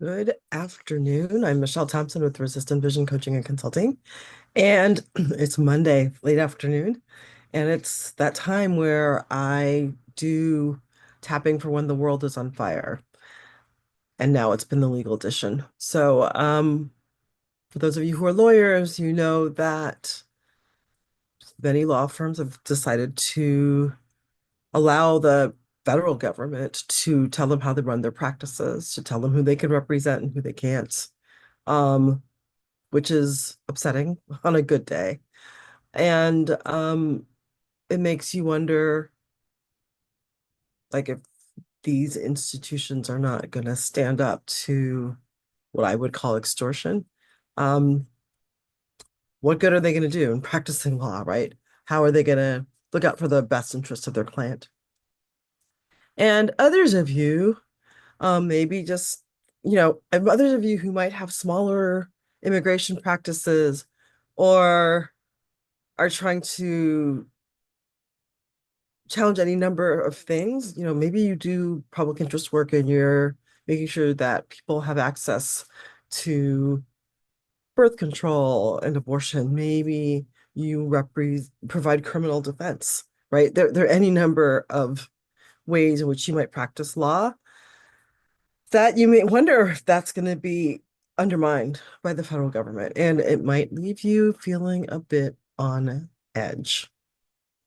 Good afternoon. I'm Michelle Thompson with Resistant Vision Coaching and Consulting. And it's Monday, late afternoon. And it's that time where I do tapping for when the world is on fire. And now it's been the legal edition. So, for those of you who are lawyers, you know that many law firms have decided to allow the federal government to tell them how they run their practices, to tell them who they can represent and who they can't. Um, which is upsetting on a good day. And it makes you wonder, like, if these institutions are not going to stand up to what I would call extortion. Um, what good are they going to do in practicing law, right? How are they going to look out for the best interest of their client? And others of you, maybe just, and others of you who might have smaller immigration practices or are trying to challenge any number of things. Maybe you do public interest work and you're making sure that people have access to birth control and abortion. Maybe you provide criminal defense, right? There are any number of ways in which you might practice law that you may wonder if that's going to be undermined by the federal government. And it might leave you feeling a bit on edge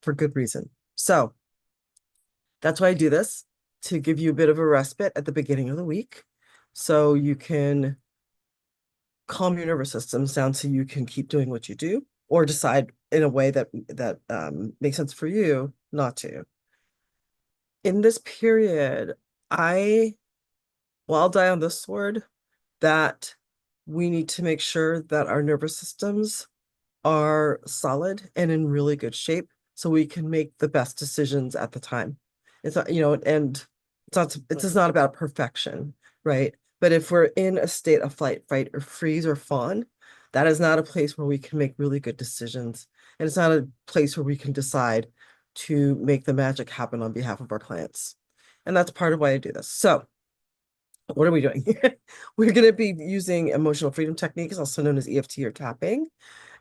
for good reason. So, that's why I do this, to give you a bit of a respite at the beginning of the week so you can calm your nervous systems down so you can keep doing what you do or decide in a way that makes sense for you not to. In this period, I well, I'll die on this sword that we need to make sure that our nervous systems are solid and in really good shape so we can make the best decisions at the time. It's not, and it's just not about perfection, right? But if we're in a state of flight, fight, or freeze or fawn, that is not a place where we can make really good decisions. And it's not a place where we can decide to make the magic happen on behalf of our clients. And that's part of why I do this. So, what are we doing? We're going to be using emotional freedom techniques, also known as EFT or tapping.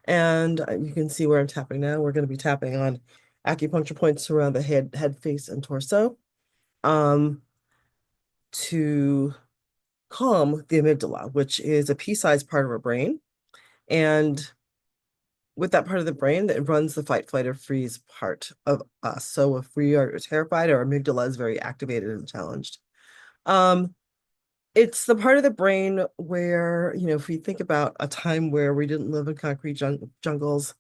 And you can see where I'm tapping now. We're going to be tapping on acupuncture points around the head, face, and torso to calm the amygdala, which is a pea-sized part of our brain. And with that part of the brain, that runs the fight, flight, or freeze part of us. So if we are terrified, our amygdala is very activated and challenged. It's the part of the brain where, if we think about a time where we didn't live in concrete jungles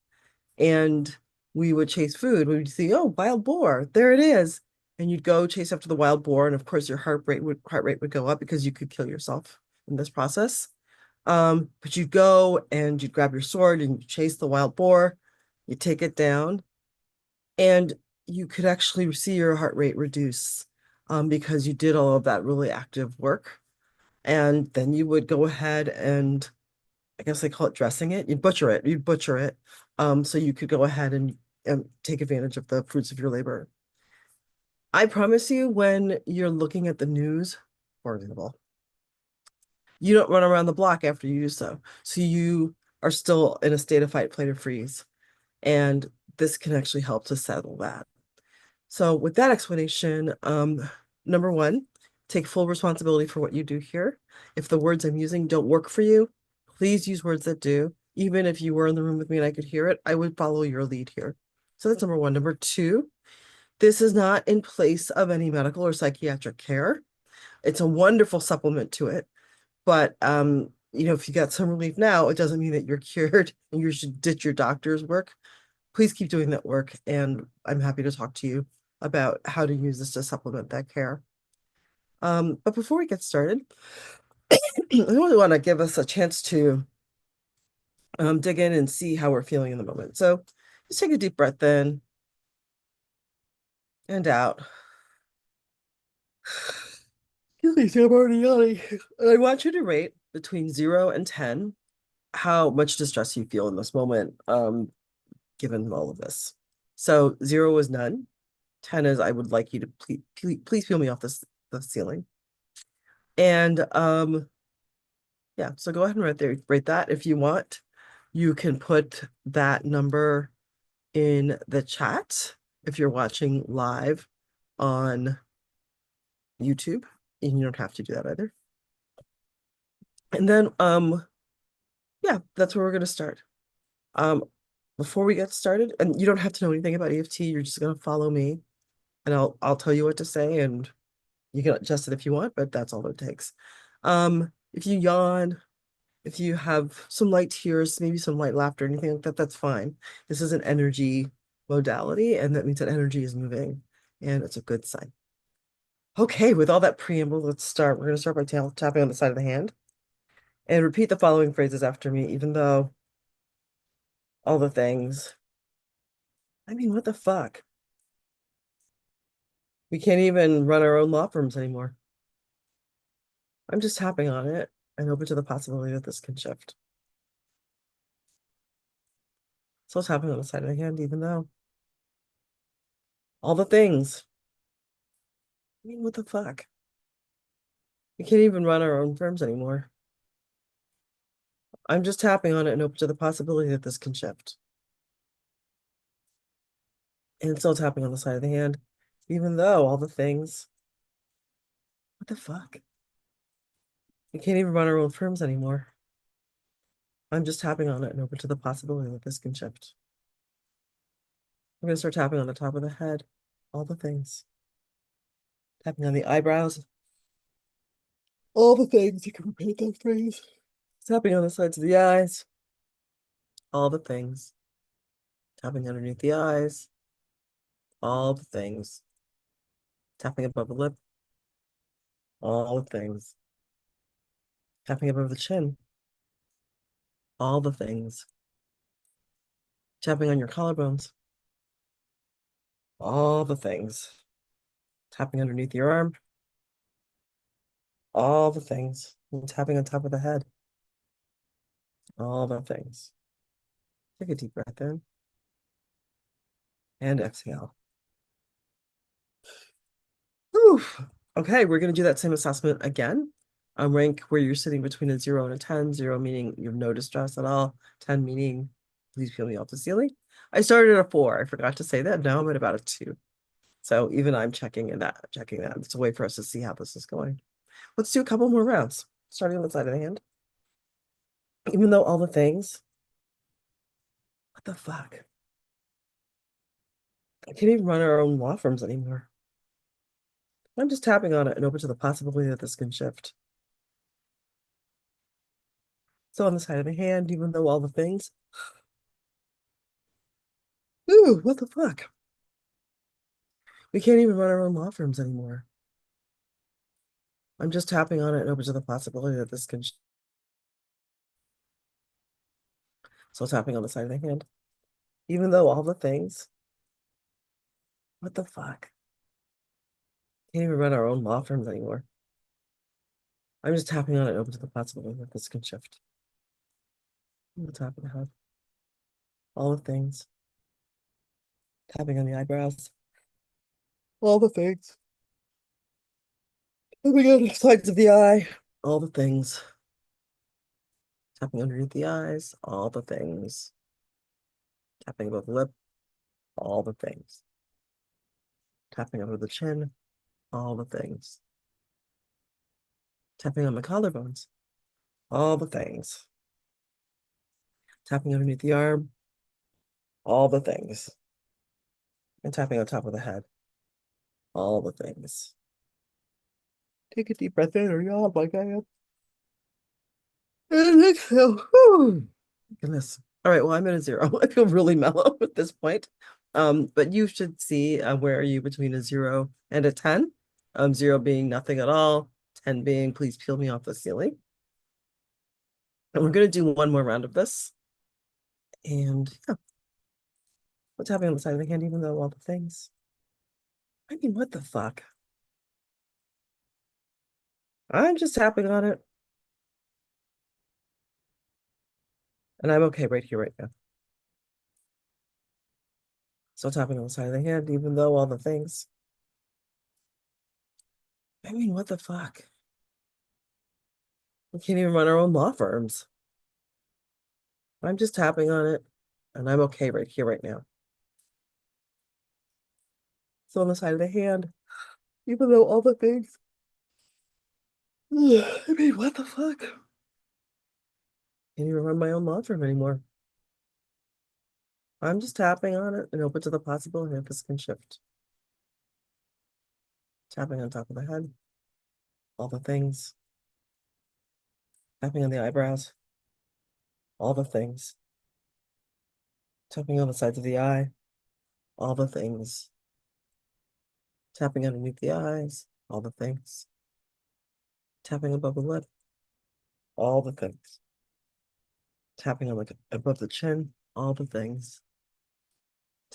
and we would chase food, we would see, oh, wild boar, there it is. And you'd go chase after the wild boar. And of course, your heart rate would go up because you could kill yourself in this process. But you'd go and you'd grab your sword and you chase the wild boar, you take it down, and you could actually see your heart rate reduce because you did all of that really active work. And then you would go ahead and I guess they call it dressing it. You'd butcher it. So you could go ahead and take advantage of the fruits of your labor. I promise you, when you're looking at the news, for example, you don't run around the block after you do so. So you are still in a state of fight, flight, or freeze. And this can actually help to settle that. So with that explanation, number one, take full responsibility for what you do here. If the words I'm using don't work for you, please use words that do. Even if you were in the room with me and I could hear it, I would follow your lead here. So that's number one. Number two, this is not in place of any medical or psychiatric care. It's a wonderful supplement to it. But if you got some relief now, it doesn't mean that you're cured and you should ditch your doctor's work. Please keep doing that work. And I'm happy to talk to you about how to use this to supplement that care. But before we get started, I really want to give us a chance to dig in and see how we're feeling in the moment. So just take a deep breath in and out. Excuse me, I'm already yawning. I want you to rate between 0 and 10 how much distress you feel in this moment, given all of this. So 0 is none. 10 is I would like you to please peel me off the ceiling. And Yeah, so go ahead and write that if you want. You can put that number in the chat if you're watching live on YouTube, and you don't have to do that either. And then yeah, that's where we're gonna start. Before we get started, and you don't have to know anything about EFT, you're just gonna follow me and I'll tell you what to say and you can adjust it if you want, but that's all it takes. If you yawn, if you have some light tears, maybe some light laughter, anything like that, that's fine. This is an energy modality, and that means that energy is moving, and it's a good sign. Okay, with all that preamble, let's start. We're going to start by tapping on the side of the hand and repeat the following phrases after me, even though all the things. I mean, what the fuck? We can't even run our own law firms anymore. I'm just tapping on it and open to the possibility that this can shift. Still tapping on the side of the hand, even though all the things. I mean, what the fuck? We can't even run our own firms anymore. I'm just tapping on it and open to the possibility that this can shift. And still tapping on the side of the hand, even though all the things. What the fuck? We can't even run our own firms anymore. I'm just tapping on it and open to the possibility that this can shift. I'm going to start tapping on the top of the head, all the things. Tapping on the eyebrows, all the things. You can repeat that phrase. Tapping on the sides of the eyes, all the things. Tapping underneath the eyes, all the things. Tapping above the lip, all the things. Tapping above the chin, all the things. Tapping on your collarbones, all the things. Tapping underneath your arm, all the things. And tapping on top of the head, all the things. Take a deep breath in and exhale. Whew. Okay, we're going to do that same assessment again. Rank where you're sitting between a 0 and a 10. 0 meaning you have no distress at all. 10 meaning please feel me off the ceiling. I started at a 4. I forgot to say that. Now I'm at about a 2. So even I'm checking that. It's a way for us to see how this is going. Let's do a couple more rounds, starting on the side of the hand. Even though all the things. What the fuck? I can't even run our own law firms anymore. I'm just tapping on it and open to the possibility that this can shift. So on the side of the hand, even though all the things. Ooh, what the fuck? We can't even run our own law firms anymore. I'm just tapping on it and open to the possibility that this can. So tapping on the side of the hand, even though all the things. What the fuck? Can't even run our own law firms anymore. I'm just tapping on it and open to the possibility that this can shift. On the top of the head, all the things. Tapping on the eyebrows, all the things. Tapping on the sides of the eye, all the things. Tapping underneath the eyes, all the things. Tapping above the lip, all the things. Tapping over the chin, all the things. Tapping on the collarbones, all the things. Tapping underneath the arm, all the things. And tapping on top of the head, all the things. Take a deep breath in or yawn like I am. And exhale. Whew. Goodness. All right, well, I'm at a 0. I feel really mellow at this point. But you should see where are you between a 0 and a 10. 0 being nothing at all, 10 being please peel me off the ceiling. And we're going to do one more round of this. And yeah, what's happening on the side of the hand, even though all the things. I mean, what the fuck? I'm just tapping on it. And I'm okay right here, right now. Still tapping on the side of the hand, even though all the things. I mean, what the fuck? We can't even run our own law firms. I'm just tapping on it and I'm okay right here, right now. So on the side of the hand, even though all the things, I mean, what the fuck? Can't even run my own law firm anymore. I'm just tapping on it and open to the possible if this can shift. Tapping on top of the head, all the things. Tapping on the eyebrows, all the things. Tapping on the sides of the eye, all the things. Tapping underneath the eyes, all the things. Tapping above the lip, all the things. Tapping on like above the chin, all the things.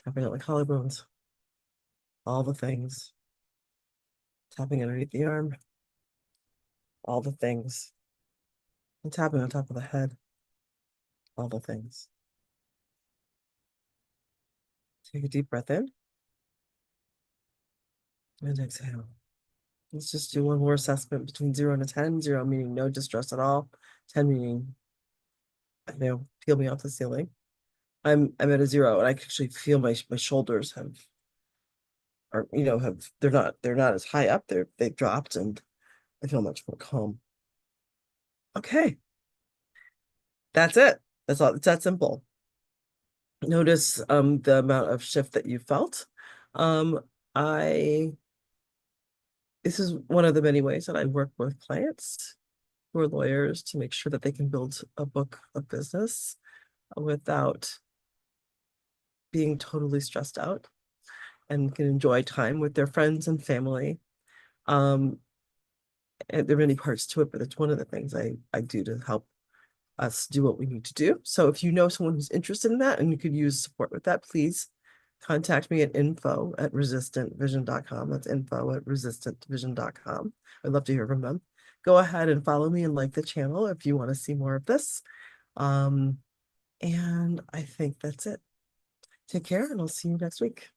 Tapping on the collarbones, all the things. Tapping underneath the arm, all the things. And tapping on top of the head, all the things. Take a deep breath in and exhale. Let's just do one more assessment between 0 and a 10. 0 meaning no distress at all. 10 meaning, peel me off the ceiling. I'm at a 0 and I can actually feel my shoulders they're not as high up. They've dropped and I feel much more calm. Okay, that's it. That's all. It's that simple. Notice the amount of shift that you felt. Um, I this is one of the many ways that I work with clients who are lawyers to make sure that they can build a book of business without being totally stressed out and can enjoy time with their friends and family. Um, and there are many parts to it, but it's one of the things I do to help us do what we need to do. So if you know someone who's interested in that and you could use support with that, please contact me at info@resistantvision.com. That's info@resistantvision.com. I'd love to hear from them. Go ahead and follow me and like the channel if you want to see more of this. And I think that's it. Take care and I'll see you next week.